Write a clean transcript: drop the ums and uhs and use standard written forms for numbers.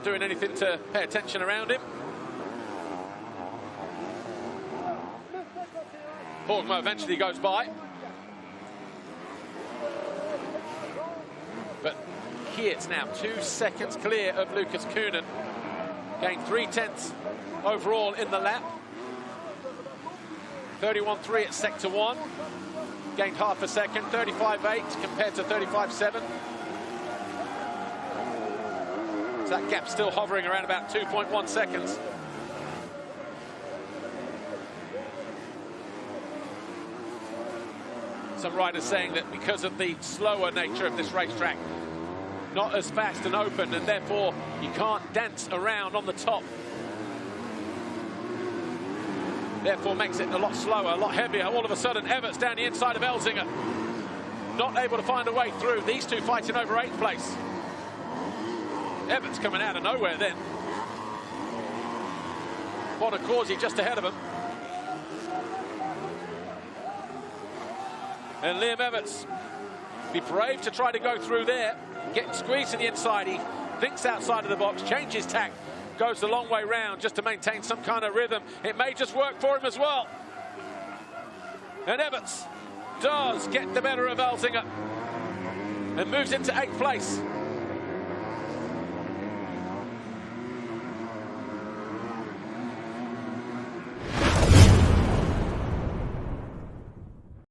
not doing anything to pay attention around him. Borgmo eventually goes by. But Geert's now 2 seconds clear of Lucas Koenen. Gained 3/10 overall in the lap. 31.3 at sector 1. Gained half a second, 35.8 compared to 35.7. So that gap still hovering around about 2.1 seconds. Some riders saying that because of the slower nature of this racetrack, not as fast and open, and therefore you can't dance around on the top. Therefore makes it a lot slower, a lot heavier. All of a sudden, Everts down the inside of Elzinga. Not able to find a way through. These two fighting over 8th place. Everts coming out of nowhere then. Bonacorsi just ahead of him. And Liam Everts, be brave to try to go through there. Getting squeezed to the inside. He thinks outside of the box, changes tack. Goes the long way round just to maintain some kind of rhythm. It may just work for him as well. And Everts does get the better of Elzinga and moves into 8th place.